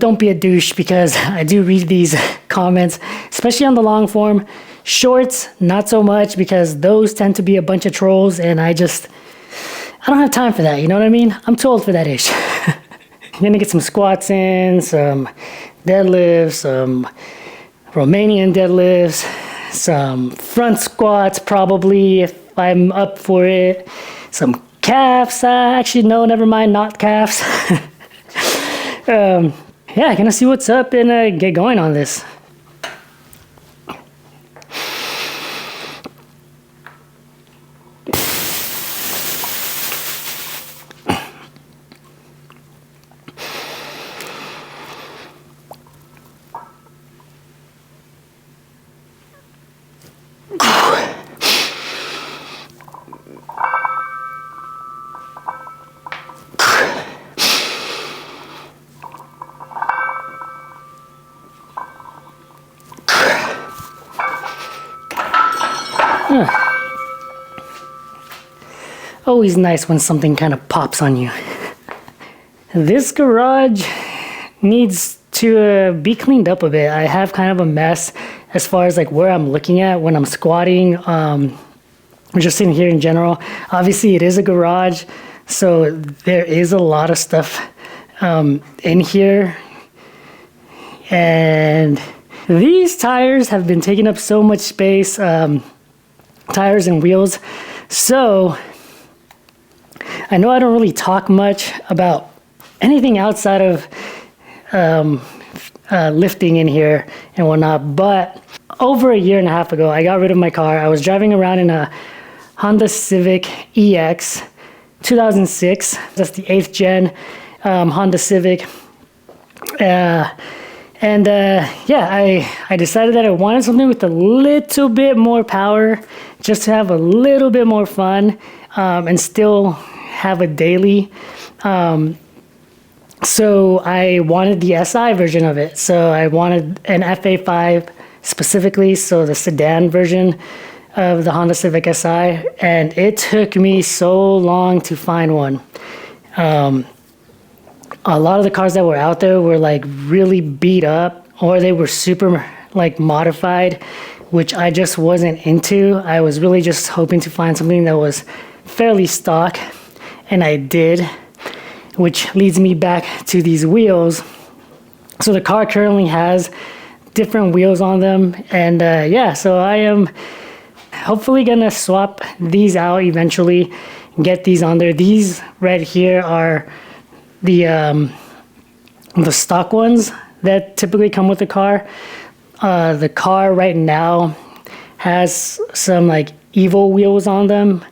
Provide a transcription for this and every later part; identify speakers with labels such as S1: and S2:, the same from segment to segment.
S1: don't be a douche, because I do read these comments, especially on the long form. Shorts, not so much, because those tend to be a bunch of trolls, and I don't have time for that, you know what I mean? I'm too old for that ish. I'm gonna get some squats in, some deadlifts, some Romanian deadlifts, some front squats probably if I'm up for it, some calves. Actually, no, never mind, not calves. Yeah, gonna see what's up and get going on this. Always nice when something kind of pops on you. This garage needs to be cleaned up a bit. I have kind of a mess as far as like where I'm looking at when I'm squatting, just sitting here in general. Obviously it is a garage, so there is a lot of stuff in here. And these tires have been taking up so much space, tires and wheels. So I know I don't really talk much about anything outside of lifting in here and whatnot, but over a year and a half ago, I got rid of my car. I was driving around in a Honda Civic EX 2006. That's the 8th gen Honda Civic. Yeah, I decided that I wanted something with a little bit more power, just to have a little bit more fun, and still have a daily. So I wanted the SI version of it. So I wanted an FA5 specifically, so the sedan version of the Honda Civic SI, and it took me so long to find one. A lot of the cars that were out there were like really beat up, or they were super like modified, which I just wasn't into. I was really just hoping to find something that was fairly stock, and I did, which leads me back to these wheels. So the car currently has different wheels on them, and yeah, so I am hopefully gonna swap these out eventually, get these on there. These right here are the stock ones that typically come with the car. The car right now has some like evil wheels on them,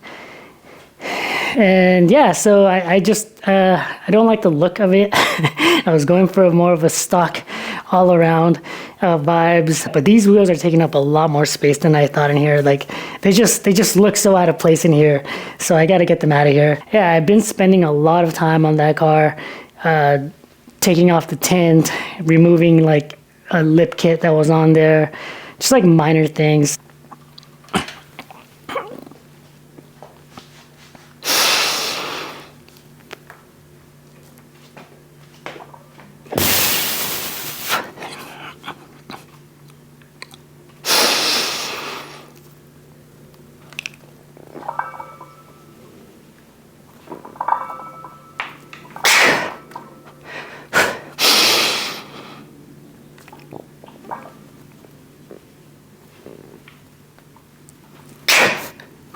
S1: and yeah, so I just I don't like the look of it. I was going for more of a stock all around vibes, but these wheels are taking up a lot more space than I thought in here. Like they just look so out of place in here, so I got to get them out of here. Yeah, I've been spending a lot of time on that car, taking off the tint, removing like a lip kit that was on there, just like minor things.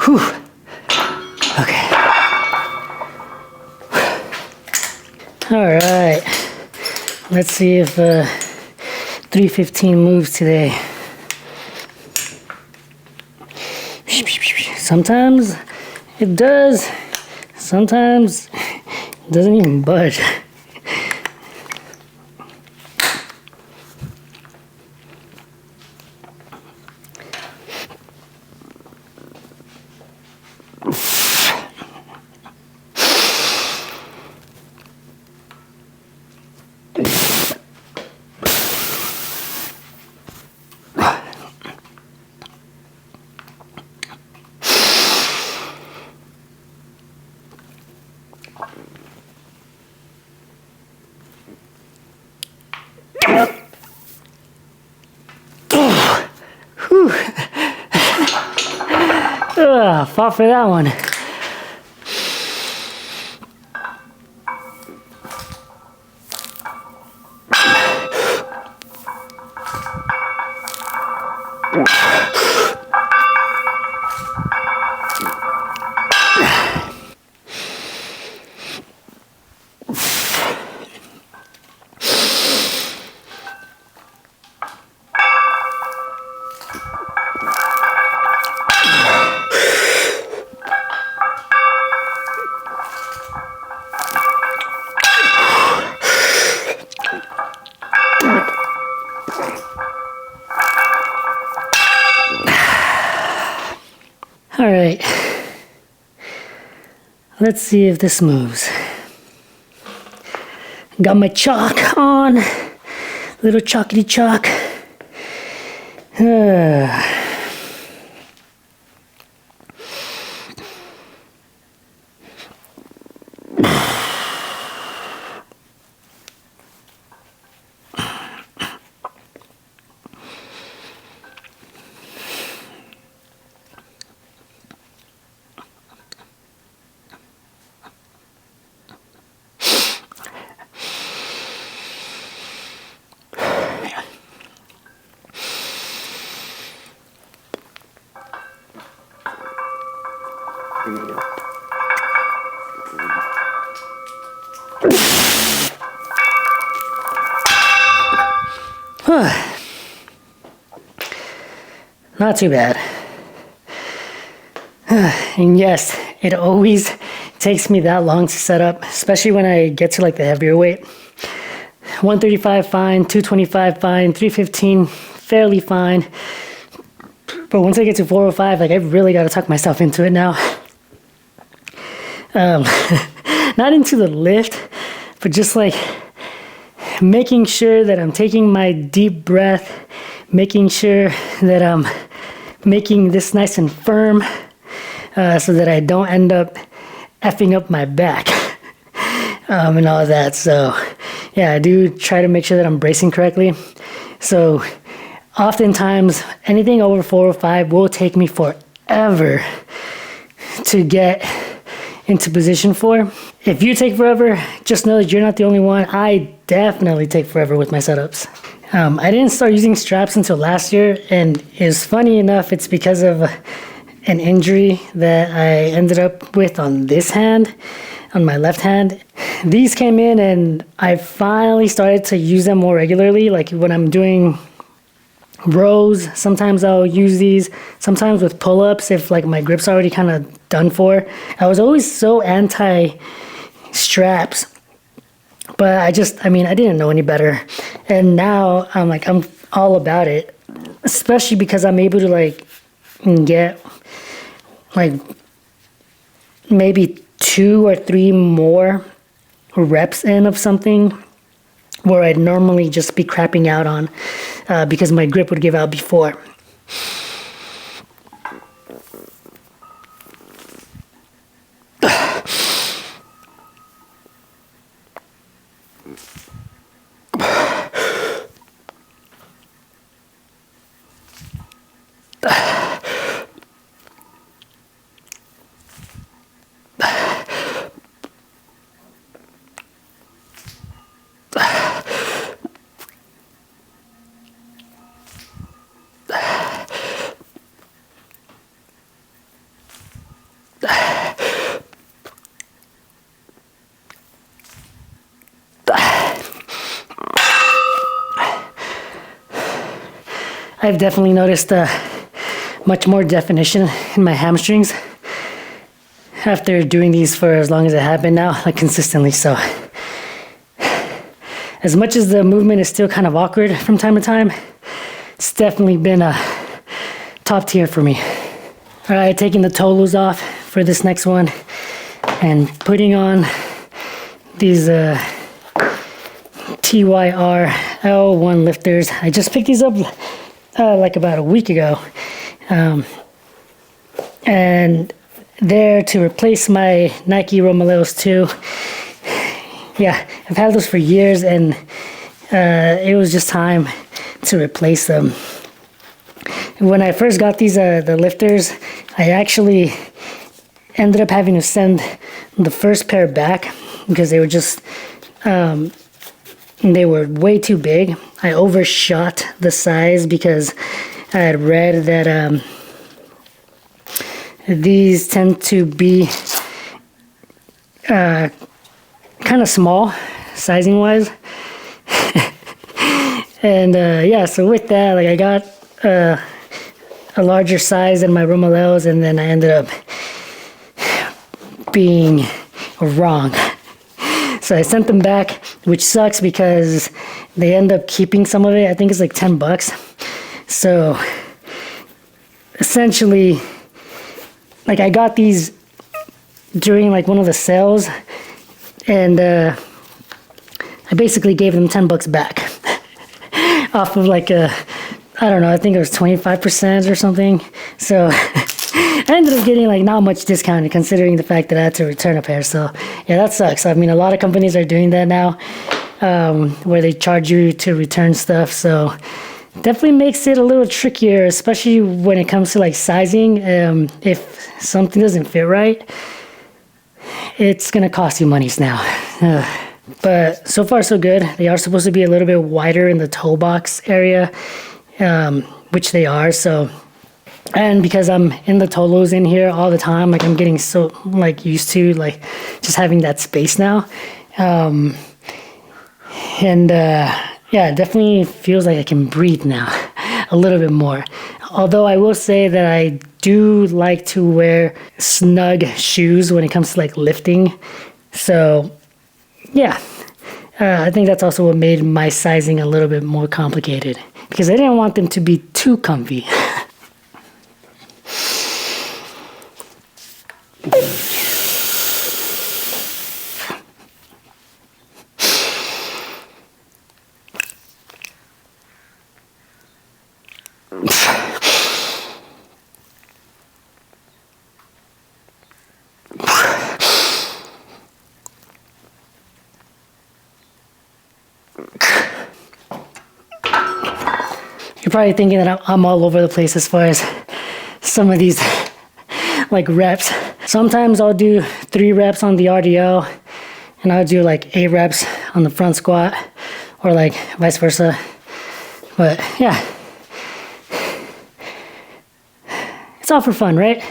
S1: Whew. Okay. All right. Let's see if 315 moves today. Sometimes it does. Sometimes it doesn't even budge. Fought for that one. All right, let's see if this moves. Got my chalk on, little chalkity chalk. Not too bad. And yes, it always takes me that long to set up, especially when I get to like the heavier weight. 135 fine, 225 fine, 315 fairly fine. But once I get to 405, like I really got to tuck myself into it now. Not into the lift, but just like making sure that I'm taking my deep breath, making sure that I'm making this nice and firm so that I don't end up effing up my back and all that. So yeah, I do try to make sure that I'm bracing correctly. So oftentimes anything over 405 will take me forever to get into position for. If you take forever, just know that you're not the only one. I definitely take forever with my setups. I didn't start using straps until last year, and it's funny enough, it's because of an injury that I ended up with on this hand, on my left hand. These came in and I finally started to use them more regularly. Like when I'm doing rows, sometimes I'll use these, sometimes with pull-ups if like my grip's already kind of done for. I was always so anti straps, but I didn't know any better. And now I'm all about it, especially because I'm able to like get like maybe 2 or 3 more reps in of something where I'd normally just be crapping out on because my grip would give out before. I've definitely noticed much more definition in my hamstrings after doing these for as long as I have been now, like consistently. So as much as the movement is still kind of awkward from time to time, it's definitely been a top tier for me. All right, taking the Tolos off for this next one and putting on these TYR L-1 lifters. I just picked these up like about a week ago, and they're to replace my Nike Romaneos 2. Yeah, I've had those for years, and it was just time to replace them. When I first got these the lifters, I actually ended up having to send the first pair back because they were just, they were way too big. I overshot the size because I had read that these tend to be kind of small sizing wise. And yeah, so with that, like I got a larger size than my Romalels, and then I ended up being wrong. So I sent them back, which sucks because they end up keeping some of it. I think it's like $10. So essentially, like I got these during like one of the sales, and I basically gave them $10 back off of like a, I don't know, I think it was 25% or something. So I ended up getting like not much discounted considering the fact that I had to return a pair. So yeah, that sucks. I mean, a lot of companies are doing that now, where they charge you to return stuff. So definitely makes it a little trickier, especially when it comes to like sizing. If something doesn't fit right, it's gonna cost you monies now. But so far so good. They are supposed to be a little bit wider in the toe box area, which they are. So, and because I'm in the Tolos in here all the time, like I'm getting so like used to like just having that space now. And yeah, it definitely feels like I can breathe now a little bit more. Although I will say that I do like to wear snug shoes when it comes to like lifting. So yeah, I think that's also what made my sizing a little bit more complicated because I didn't want them to be too comfy. You're probably thinking that I'm all over the place as far as some of these like reps. Sometimes I'll do 3 reps on the RDL and I'll do like 8 reps on the front squat or like vice versa. But yeah, it's all for fun, right?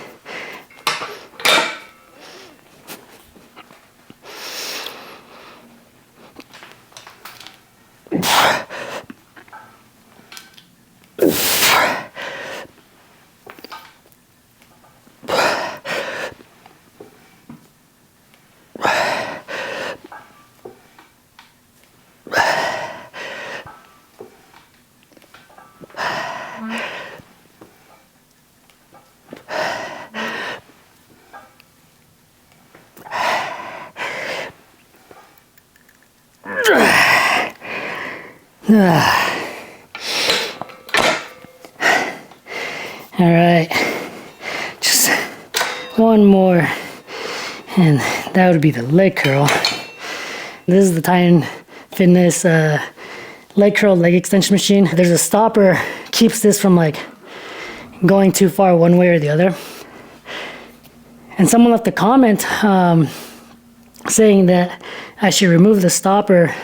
S1: All right, just one more, and that would be the leg curl. This is the Titan Fitness leg curl leg extension machine. There's a stopper, keeps this from like going too far one way or the other. And someone left a comment saying that I should remove the stopper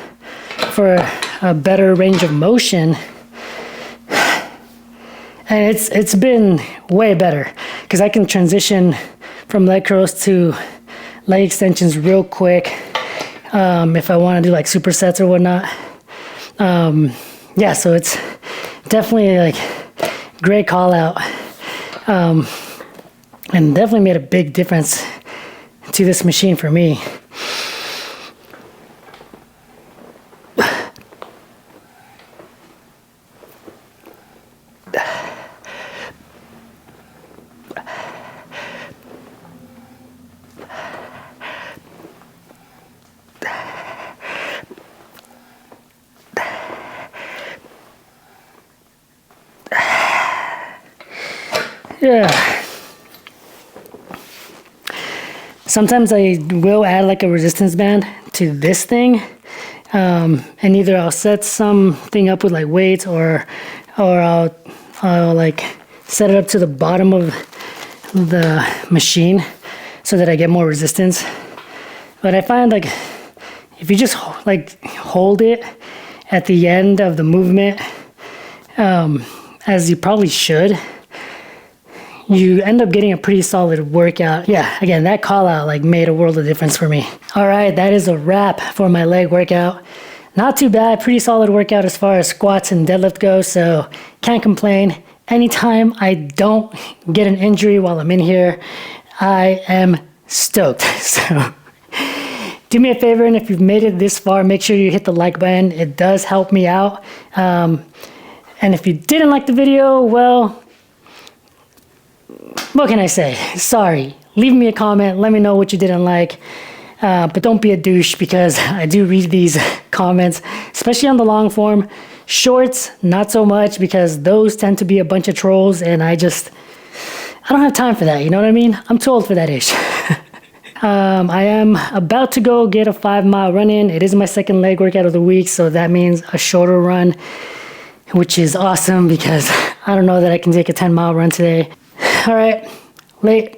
S1: for a better range of motion. And it's been way better because I can transition from leg curls to leg extensions real quick if I want to do like supersets or whatnot. Yeah, so it's definitely like great call out, and definitely made a big difference to this machine for me. Yeah. Sometimes I will add like a resistance band to this thing, and either I'll set something up with like weights, or I'll like set it up to the bottom of the machine so that I get more resistance. But I find like if you just like hold it at the end of the movement, as you probably should, you end up getting a pretty solid workout. Yeah, again, that call out like made a world of difference for me. All right, that is a wrap for my leg workout. Not too bad, pretty solid workout as far as squats and deadlift go, so can't complain. Anytime I don't get an injury while I'm in here, I am stoked. So do me a favor, and if you've made it this far, make sure you hit the like button. It does help me out. And if you didn't like the video, well, what can I say? Sorry. Leave me a comment. Let me know what you didn't like. But don't be a douche, because I do read these comments, especially on the long form. Shorts, not so much, because those tend to be a bunch of trolls, and I don't have time for that. You know what I mean? I'm too old for that age. I am about to go get a 5-mile run in. It is my second leg workout of the week, so that means a shorter run, which is awesome because I don't know that I can take a 10-mile run today. All right, late.